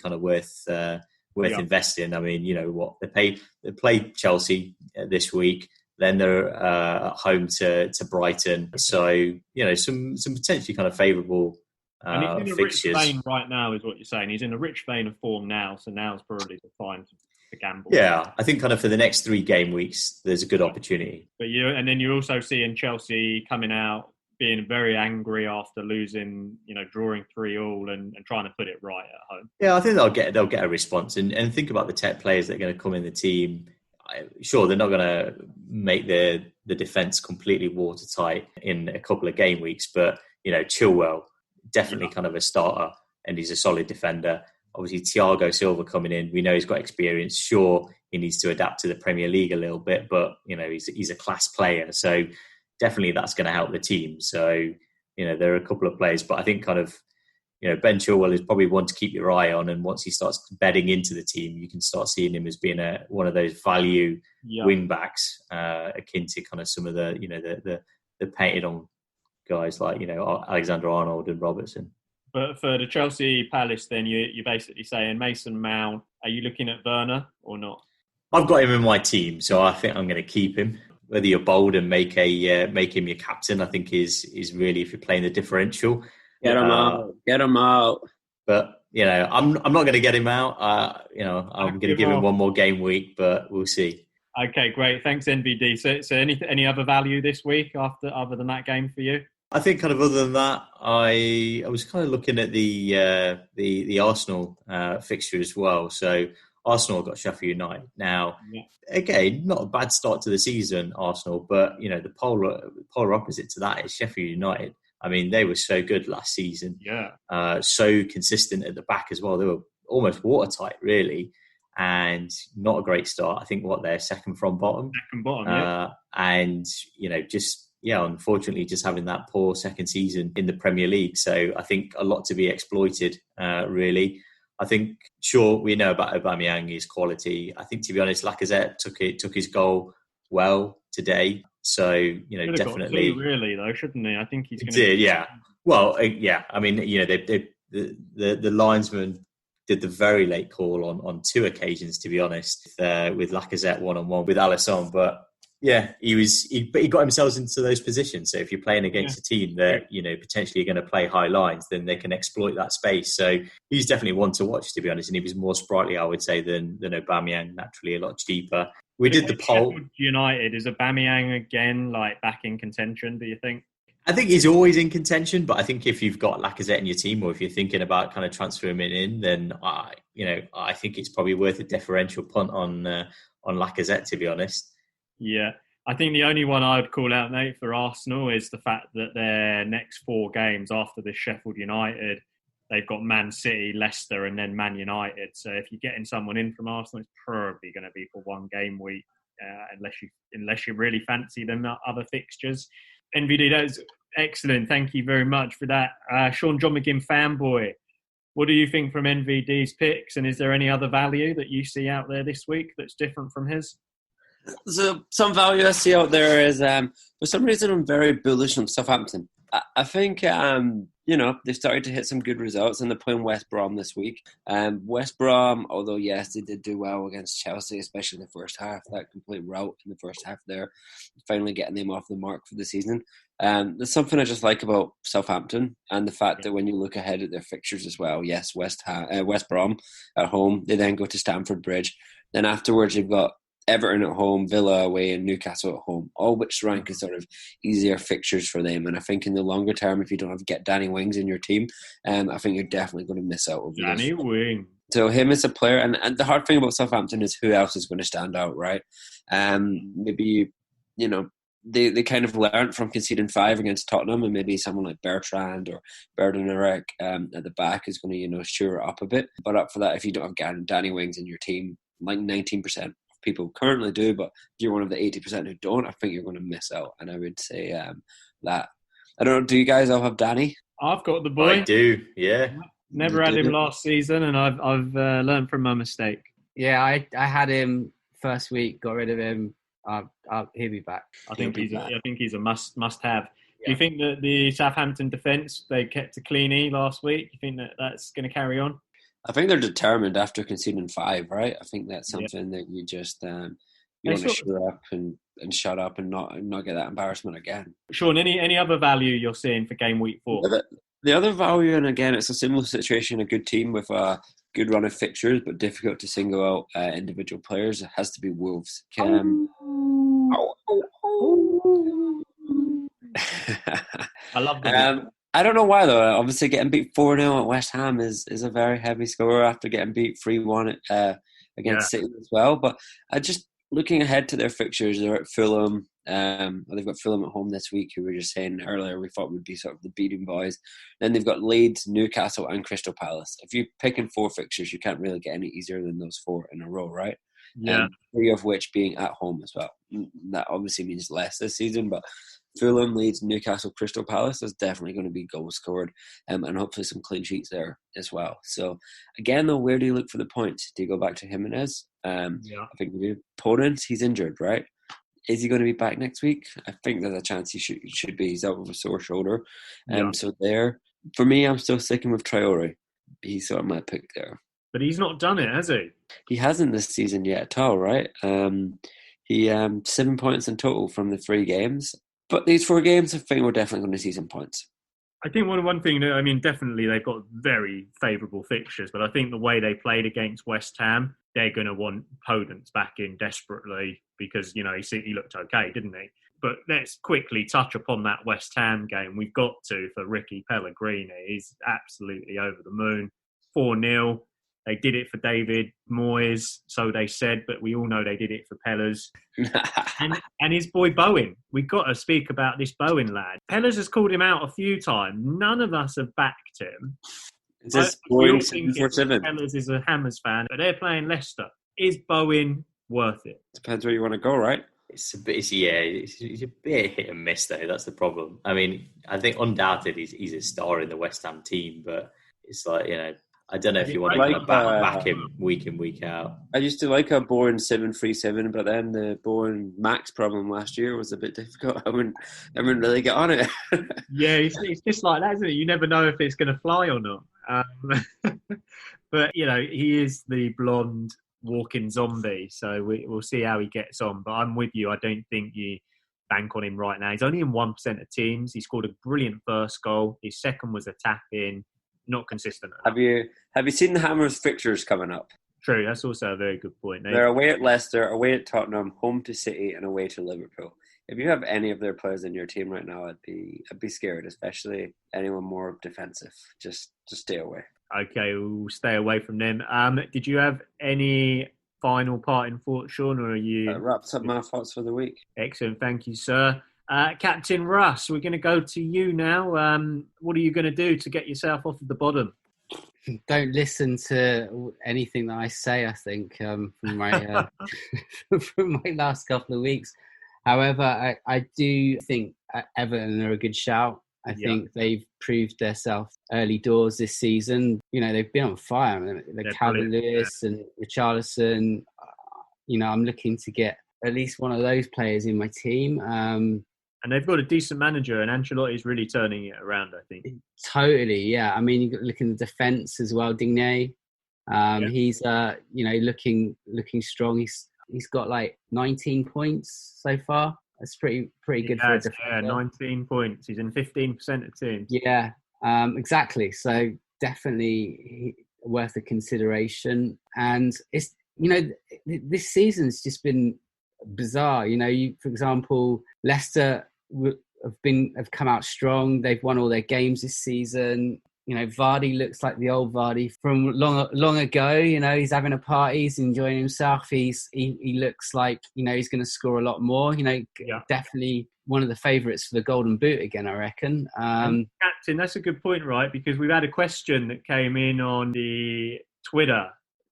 kind of worth investing. I mean, they play Chelsea this week. Then they're at home to Brighton. So, some potentially kind of favourable and he's in a fixtures. rich vein right now, is what you're saying. He's in a rich vein of form now, so now's probably the time to gamble. Yeah, I think kind of for the next 3 game weeks, there's a good opportunity. But then you're also seeing Chelsea coming out being very angry after losing, drawing 3-3 and trying to put it right at home. Yeah, I think they'll get a response. And think about the tech players that are going to come in the team. Sure, they're not going to make the defence completely watertight in a couple of game weeks, but Chilwell definitely kind of a starter, and he's a solid defender. Obviously, Thiago Silva coming in, we know he's got experience. Sure, he needs to adapt to the Premier League a little bit, but he's a class player, so definitely that's going to help the team. So there are a couple of players, but I think kind of Ben Chilwell is probably one to keep your eye on, and once he starts bedding into the team, you can start seeing him as being one of those value wing backs, akin to kind of some of the painted on guys like Alexander-Arnold and Robertson. But for the Chelsea Palace, then you're basically saying Mason Mount. Are you looking at Werner or not? I've got him in my team, so I think I'm going to keep him. Whether you're bold and make him your captain, I think is really, if you're playing the differential. Get him out. But I'm not going to get him out. I'm going to give him one more game week, but we'll see. Okay, great. Thanks, NVD. So any other value this week other than that game for you? I think kind of other than that, I was kind of looking at the Arsenal fixture as well. So Arsenal got Sheffield United. Now, again, not a bad start to the season, Arsenal, but the polar opposite to that is Sheffield United. I mean, they were so good last season. Yeah. So consistent at the back as well. They were almost watertight, really, and not a great start. I think they're second from bottom. Second bottom, yeah. And unfortunately, just having that poor second season in the Premier League. So I think a lot to be exploited, really. I think, sure, we know about Aubameyang, his quality. I think, to be honest, Lacazette took his goal well today. So, definitely. Got 2 really, though, shouldn't he? I think he's going to. Did, yeah. Well, yeah. I mean, the linesman did the very late call on 2 occasions, to be honest, with Lacazette 1-on-1 with Alisson. But yeah, he got himself into those positions. So if you're playing against a team that potentially are going to play high lines, then they can exploit that space. So he's definitely one to watch, to be honest. And he was more sprightly, I would say, than Aubameyang. Naturally, a lot cheaper. We did the poll. Sheffield United, is Aubameyang again back in contention? Do you think? I think he's always in contention, but I think if you've got Lacazette in your team, or if you're thinking about kind of transferring him in, then I think it's probably worth a differential punt on Lacazette, to be honest. Yeah, I think the only one I would call out, mate, for Arsenal is the fact that their next 4 games after this Sheffield United, they've got Man City, Leicester, and then Man United. So if you're getting someone in from Arsenal, it's probably going to be for 1 game week, unless you really fancy them other fixtures. NVD, that is excellent. Thank you very much for that. Sean John McGinn fanboy, what do you think from NVD's picks? And is there any other value that you see out there this week that's different from his? So some value I see out there is, for some reason, I'm very bullish on Southampton. I think, they've started to hit some good results, and they're playing West Brom this week. West Brom, although, yes, they did do well against Chelsea, especially in the first half, that complete rout in the first half there, finally getting them off the mark for the season. There's something I just like about Southampton, and the fact that when you look ahead at their fixtures as well, yes, West Brom at home, they then go to Stamford Bridge. Then afterwards, you've got Everton at home, Villa away, and Newcastle at home, all which rank as sort of easier fixtures for them. And I think in the longer term, if you don't have get Danny Wings in your team, I think you're definitely going to miss out. Danny Wings. So him as a player, and the hard thing about Southampton is who else is going to stand out, right? Maybe, they kind of learned from conceding 5 against Tottenham, and maybe someone like Bertrand or Berdonarek at the back is going to, shore it up a bit. But up for that, if you don't have Danny Wings in your team, like 19% people currently do, but if you're one of the 80% who don't, I think you're going to miss out. And I would say that. I don't know, do you guys all have Danny? I've got the boy. I do, yeah. Never had him last season, and I've learned from my mistake. Yeah, I had him first week, got rid of him. He'll be back. I think he's a must have. Yeah. Do you think that the Southampton defence, they kept a cleanie last week? Do you think that's going to carry on? I think they're determined after conceding 5, right? I think that's something that you just you want to shut up and shut up and not get that embarrassment again. Sean, any other value you're seeing for game week 4? The other value, and again, it's a similar situation, a good team with a good run of fixtures, but difficult to single out individual players. It has to be Wolves. I love them. I don't know why though. Obviously, getting beat 4-0 at West Ham is a very heavy score after getting beat 3-1 against City as well. But I just looking ahead to their fixtures, they're at Fulham. They've got Fulham at home this week, who we were just saying earlier we thought would be sort of the beating boys. Then they've got Leeds, Newcastle, and Crystal Palace. If you're picking 4 fixtures, you can't really get any easier than those 4 in a row, right? Yeah. 3 of which being at home as well. That obviously means less this season, but Fulham, Leeds, Newcastle, Crystal Palace is definitely going to be goals scored, and hopefully some clean sheets there as well. So again, though, where do you look for the points? Do you go back to Jimenez? I think the opponent, he's injured, right? Is he going to be back next week? I think there's a chance he should be. He's out with a sore shoulder. So there, for me, I'm still sticking with Traore. He's sort of my pick there. But he's not done it, has he? He hasn't this season yet at all, right? He 7 points in total from the 3 games. But these 4 games, I think we're definitely going to see some points. I think one thing, I mean, definitely they've got very favourable fixtures, but I think the way they played against West Ham, they're going to want Podence back in desperately because, he looked okay, didn't he? But let's quickly touch upon that West Ham game. We've got to for Ricky Pellegrini. He's absolutely over the moon. 4-0. They did it for David Moyes, so they said, but we all know they did it for Pellers. and his boy Bowen. We've got to speak about this Bowen lad. Pellers has called him out a few times. None of us have backed him. Is this Bowen 747? Pellers is a Hammers fan, but they're playing Leicester. Is Bowen worth it? Depends where you want to go, right? It's a bit hit and miss though. That's the problem. I mean, I think undoubtedly he's a star in the West Ham team, but it's like, I don't know if you want to back him week in, week out. I used to like a Bowen 737, but then the Bowen Max problem last year was a bit difficult. I wouldn't really get on it. Yeah, it's just like that, isn't it? You never know if it's going to fly or not. But, he is the blonde walking zombie, so we'll see how he gets on. But I'm with you. I don't think you bank on him right now. He's only in 1% of teams. He scored a brilliant first goal. His second was a tap-in. Not consistent enough. Have you seen the Hammers fixtures coming up? True, that's also a very good point. They're away at Leicester, away at Tottenham, home to City, and away to Liverpool. If you have any of their players in your team right now, I'd be scared, especially anyone more defensive. Just stay away. Okay, we'll stay away from them. Did you have any final parting thoughts, Sean, or are you? That wraps up my thoughts for the week. Excellent, thank you, sir. Captain Russ, we're going to go to you now. What are you going to do to get yourself off of the bottom? Don't listen to anything that I say, I think, from my from my last couple of weeks. However, I do think Everton are a good shout. I think they've proved themselves early doors this season. They've been on fire. The Calvin Lewis and Richarlison, I'm looking to get at least one of those players in my team. And they've got a decent manager, and Ancelotti's really turning it around, I think. Totally, yeah. I mean, you look at the defence as well. Digne, he's looking strong. He's got like 19 points so far. That's pretty good for a defender. Yeah, 19 points. He's in 15% of teams. Yeah, exactly. So definitely worth a consideration. And it's this season's just been bizarre. For example, Leicester have come out strong. They've won all their games this season. Vardy looks like the old Vardy from long ago. He's having a party, he's enjoying himself. He looks like he's going to score a lot more. Definitely one of the favourites for the Golden Boot again, I reckon. Captain, that's a good point, right? Because we've had a question that came in on the Twitter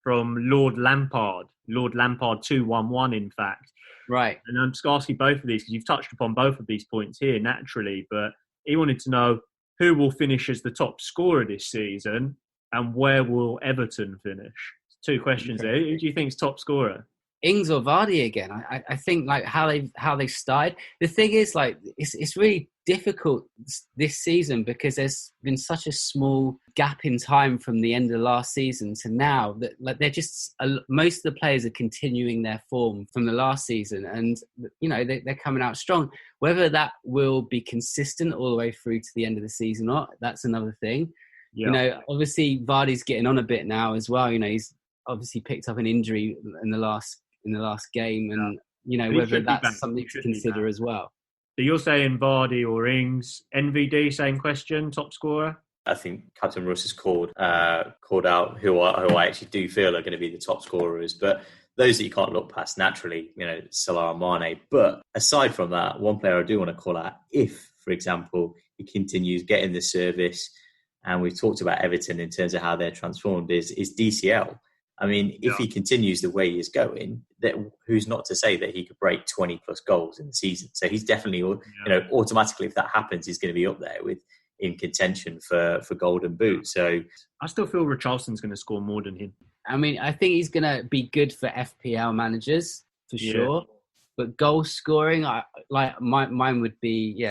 from Lord Lampard 211, in fact. Right. And I'm just asking both of these because you've touched upon both of these points here naturally, but he wanted to know who will finish as the top scorer this season and where will Everton finish? 2 questions there. Who do you think is top scorer? Ings or Vardy again? I think like how they started. The thing is, like, it's really difficult this season because there's been such a small gap in time from the end of last season to now that like they're just most of the players are continuing their form from the last season, and they're coming out strong. Whether that will be consistent all the way through to the end of the season or not, that's another thing. Yeah. Obviously Vardy's getting on a bit now as well. He's obviously picked up an injury in the last game, and whether that's something to consider as well. So you're saying Vardy or Ings? NVD, same question, top scorer? I think Captain Russ has called out who I actually do feel are going to be the top scorers, but those that you can't look past naturally, Salah and Mane. But aside from that, one player I do want to call out, if, for example, he continues getting the service, and we've talked about Everton in terms of how they're transformed, is DCL. I mean, if he continues the way he's going, who's not to say that he could break 20 plus goals in the season? So he's definitely, automatically, if that happens, he's going to be up there in contention for Golden Boot. So I still feel Richarlison's going to score more than him. I mean, I think he's going to be good for FPL managers for sure. But goal scoring, mine would be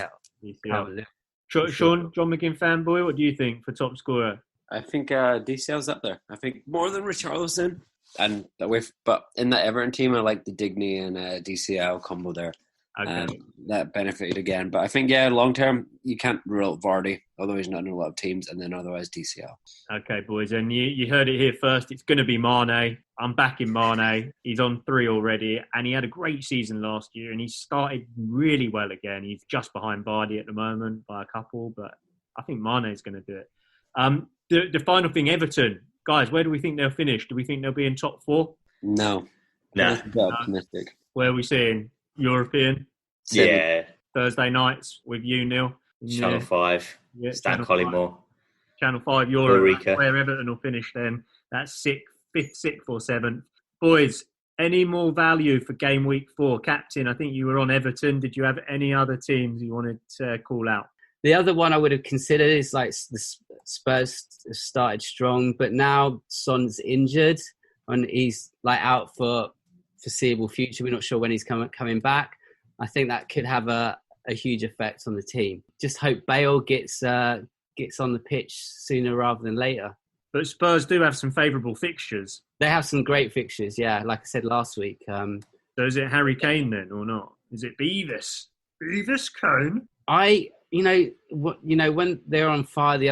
Sean, John McGinn fanboy, what do you think for top scorer? I think DCL's up there. I think more than Richarlison, but in that Everton team, I like the Digny and DCL combo there. Okay. That benefited again, but I think long term you can't rule out Vardy, although he's not in a lot of teams, and then otherwise DCL. Okay, boys, and you heard it here first. It's going to be Mane. I'm backing Mane. He's on 3 already, and he had a great season last year, and he started really well again. He's just behind Vardy at the moment by a couple, but I think Mane's going to do it. The final thing, Everton. Guys, where do we think they'll finish? Do we think they'll be in top 4? No. Optimistic. Where are we seeing? European? Yeah. Thursday nights with you, Neil. Channel 5. Yeah, Stan Collymore. Channel 5 Europe. Where Everton will finish then. That's 5th, 6th or 7th. Boys, any more value for game week 4? Captain, I think you were on Everton. Did you have any other teams you wanted to call out? The other one I would have considered is like the Spurs started strong, but now Son's injured and he's like out for foreseeable future. We're not sure when he's coming back. I think that could have a huge effect on the team. Just hope Bale gets on the pitch sooner rather than later. But Spurs do have some favourable fixtures. They have some great fixtures, yeah. Like I said last week. So is it Harry Kane then, or not? Is it Beavis Kane? When they were on fire the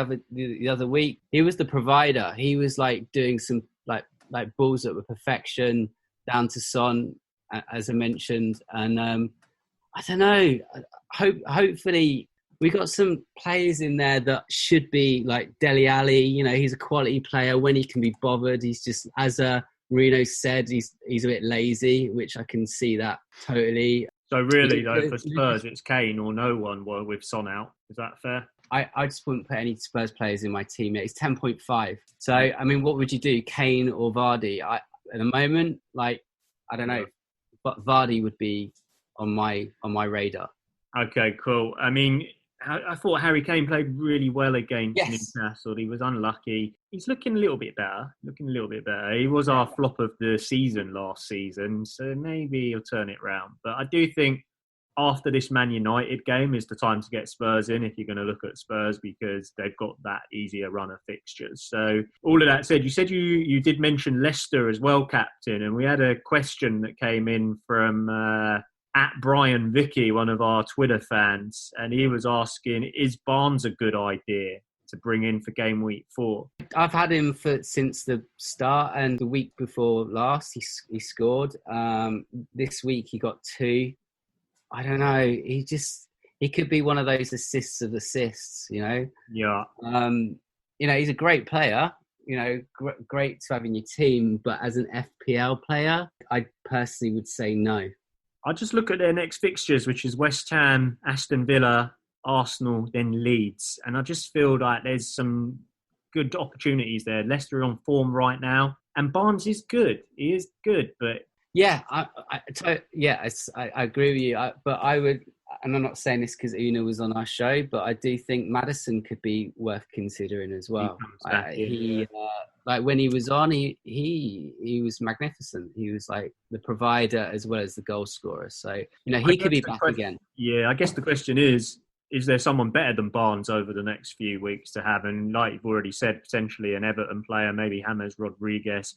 other week, he was the provider. He was like doing some like balls that were perfection down to Son, as I mentioned. And I don't know. Hopefully, we got some players in there that should be like Dele Alli. He's a quality player when he can be bothered. He's just, as Marino said, he's a bit lazy, which I can see that totally. So really, though, for Spurs, it's Kane or no one with Son out. Is that fair? I just wouldn't put any Spurs players in my team. It's 10.5. So, I mean, what would you do, Kane or Vardy? At the moment, I don't know, but Vardy would be on my radar. Okay, cool. I mean, I thought Harry Kane played really well against Newcastle. He was unlucky. He's looking a little bit better. He was our flop of the season last season, so maybe he'll turn it round. But I do think after this Man United game is the time to get Spurs in if you're going to look at Spurs, because they've got that easier run of fixtures. So all of that said, you said you did mention Leicester as well, Captain, and we had a question that came in from at Brian Vicky, one of our Twitter fans, and he was asking, is Barnes a good idea to bring in for game week 4? I've had him since the start, and the week before last he scored. This week he got 2. I don't know. He could be one of those assists of assists, Yeah. He's a great player. Great to have in your team, but as an FPL player, I personally would say no. I just look at their next fixtures, which is West Ham, Aston Villa, Arsenal, then Leeds. And I just feel like there's some good opportunities there. Leicester are on form right now. And Barnes is good. He is good, but... Yeah, I agree with you. But I would, and I'm not saying this because Una was on our show, but I do think Maddison could be worth considering as well. When he was on, he was magnificent. He was like the provider as well as the goal scorer. So he could be back again. Yeah, I guess the question is is there someone better than Barnes over the next few weeks to have? And like you've already said, potentially an Everton player, maybe James Rodriguez.